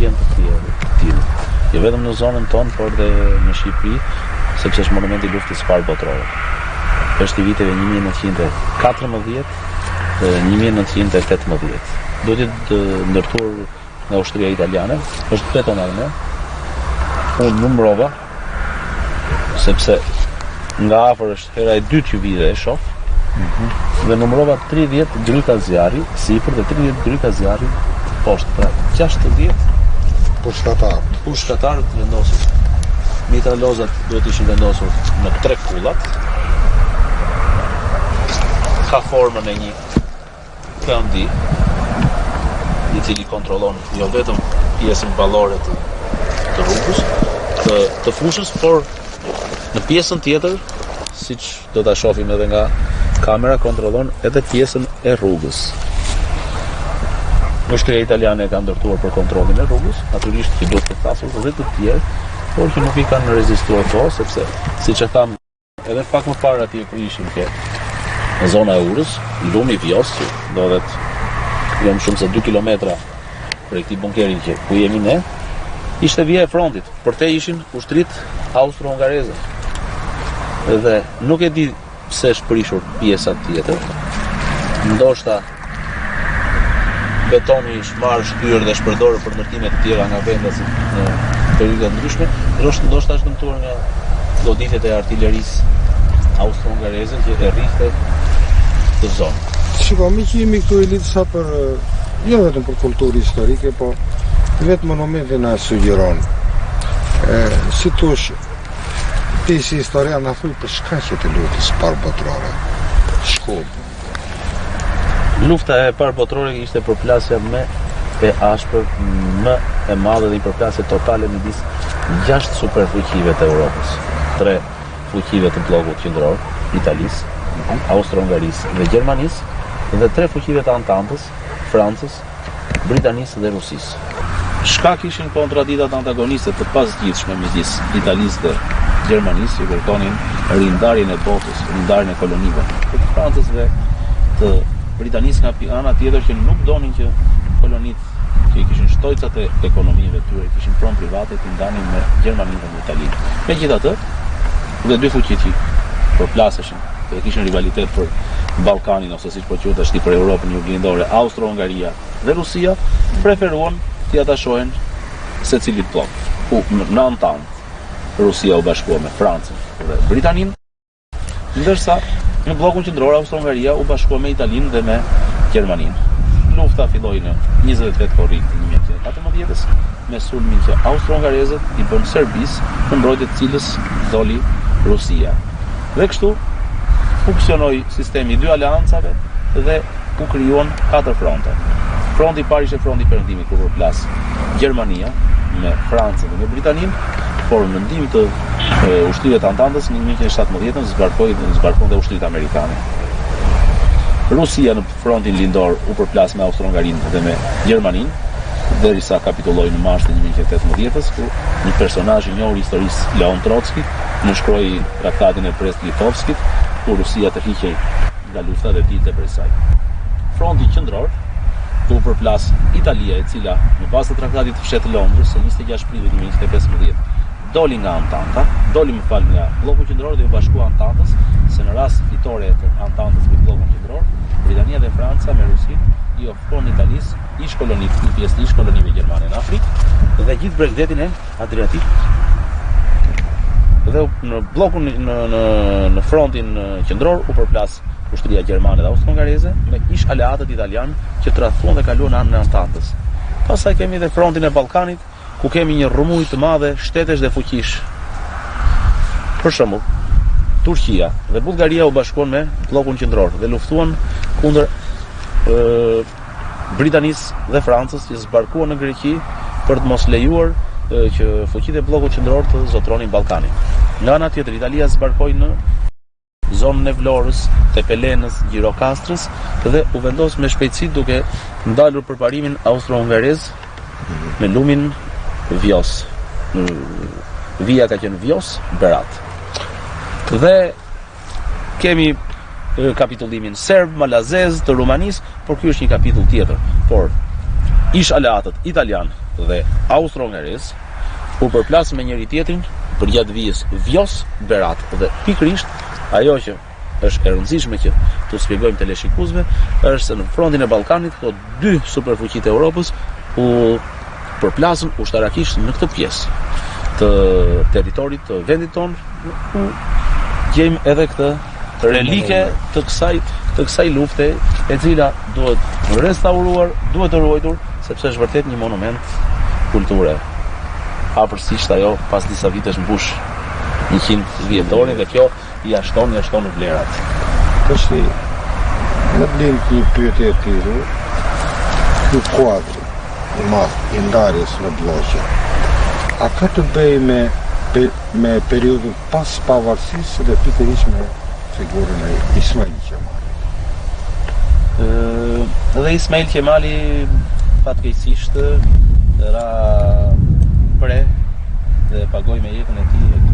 vjen të tillë. Jo vetëm në zonën tonë, por dhe në Shqipëri, sepse është monumenti i luftës së parë botërore. Është i viteve 1914 dhe 1918. Duhet të ndërtuar nga ushtria italiane, është betonarme. Unë numrova, sepse nga afër është hera e dytë që vi dhe e shoh, dhe numrova 30 gryka zjarri sipër dhe 30 gryka zjarri poshtë, pra 60 pushkatarë të vendosur. Mitralozat duhet ishin vendosur në 3 kullat. Ka formën e një këndi, i cili kontrollon jo vetëm pjesën ballore të rrugës, të fushës, por në pjesën tjetër, siç do ta shohim edhe nga kamera, kontrollon edhe pjesën e rrugës. Ushtria italiane ka ndërtuar për kontrollin e rrugës, natyrisht që duhet të thasur rreth të tjerë, por që nuk i kanë rezistuar to, sepse siç e tham edhe pak më parë atje ku ishim në zona e Urës, lumi Vjos, do të jo më shumë se 2 kilometra prej këtij bunkeri që ku jemi ne, ishte vija e frontit. Për te ishin ushtrit austro-hungareze. Dhe nuk e di pse është prishur pjesa tjetër. Ndoshta betoni është marrë shkyrë dhe shpërdorur për ndërtime të tjera nga vendasit në periudha ndryshme, ndoshta është dëmtuar nga loditjet e artillerisë austro-hungareze që e rrihte të zonë. Shiko, mi që jemi këtu elitë sa për, jo vetëm për kulturë historike, po vetë monumenti na sugjeron. Si tush, ti si historia na thuj për shkaqet e luftës parë botërore. Shkup. Lufta e parë botërore ishte përplasja më e ashpër, më e madhe dhe një përplasje totale midis 6 superfuqive të Europës. 3 fuqive të bllokut qendror, Italisë, Austro-Hungarisë dhe Gjermanisë, dhe 3 fuqive të Antantës, Francës, Britanisë dhe Rusisë. Shkak ishin kontraditat antagoniste të pasgjithshme midis Italisë dhe Gjermanisë, që kërkonin rindarjen e botës, rindarjen e kolonive të Francës dhe të Britanisë nga ana tjetër, që nuk donin që kolonitë që i kishin shtojcat e ekonomive tyre, kishin pronë private, të ndanin me Gjermaninë dhe me Italinë. Megjithatë, dhe 2 fuqit që përplaseshin dhe kishin rivalitet për Ballkanin, ose siç po quhet tashti për Europën juglindore, Austro-Hungaria dhe Rusia, preferuan t'i atashohen secilit blok. Në Antantë, Rusia u bashkua me Francën dhe Britaninë, ndërsa në bllokun qendror Austro-Hungaria u bashkua me Italinë dhe me Gjermaninë. Lufta filloi në 28 korrik të 1914-s me sulmin që austro-hungarezët i bën Serbisë, në mbrojtje të cilës doli Rusia. Dhe kështu funksionoi sistemi i 2 aleancave dhe u krijuan 4 fronte. Fronti i parë ishte fronti i perëndimit, ku përplas Gjermania me Francën dhe me Britaninë, por në ndihmë të ushtrive të Antantës në 1917 zbarkon dhe ushtrit amerikane. Rusia në frontin lindor u përplas me Austro-Hungarinë dhe me Gjermaninë, derisa kapitulloi në mars të 1918-s, ku një personazh i njohur i historisë, Leon Trotski, nënshkroi traktatin e Brest-Litovskit, ku Rusia të hiqej nga lufta dhe dilte prej saj. Fronti qendror, ku u përplas Italia, e cila në bazë të traktatit të fshehtë të Londrës së 26 prillit 1915 doli nga Antanta, nga blloku qendror dhe u bashkua Antantës, se në rast fitore të Antantës me bllokun qendror, Britania dhe Franca me Rusinë i ofron Italisë ish-kolonitë, një pjesë të ish-kolonive gjermane në Afrikë dhe gjithë bregdetin e Adriatikut. Dhe në bllokun në frontin qendror u përplas ushtria gjermane dhe austro-hungareze me ish-aleatët italianë që tradhtuan dhe kaluan anën e Antantës. Pastaj kemi edhe frontin e Ballkanit, ku kemi një rrëmuj të madhe shtetesh dhe fuqish. Për shembull, Turqia dhe Bullgaria u bashkuan me bllokun qendror dhe luftuan kundër Britanisë dhe Francës, që zbarkuan në Greqi për të mos lejuar që fuqitë e bllokut qendror të zotronin Ballkanin. Nga ana tjetër, Italia zbarkoi në zonën e Vlorës, Tepelenës, Gjirokastrës dhe u vendos me shpejtësi duke ndalur përparimin austro-hungarez me lumin Vjos. Vija ka qenë Vjos, Berat. Dhe kemi kapitullimin serb, malazez të Rumanisë, por ky është një kapitull tjetër. Por ish aleatët italian dhe austro-hungares u përplas me njëri tjetrin përgjatë vijës Vjos-Berat dhe pikërisht ajo që është e rëndësishme që t'u shpjegojmë teleshikuesve është se në frontin e Ballkanit këto dy superfuqitë e Europës u përplasën ushtarakisht në këtë pjesë të territorit të vendit tonë. Gjejmë edhe këtë relike të kësaj lufte, e cila duhet restauruar, duhet të ruajtur, sepse është vërtet një monument kulture. Hapërsisht ajo pas disa vitesh mbush 100 vjetorin dhe kjo i ashton vlerat. Kështu në blim një pyetje e tillë, ky kuadër i madh i ndarjes në bloqe, a ka të bëjë me periudhën pas pavarësisë dhe pikërisht me figurën e Ismail Qemali? Dhe Ismail Qemali fatkeqësisht ra pre dhe pagoi me jetën e tij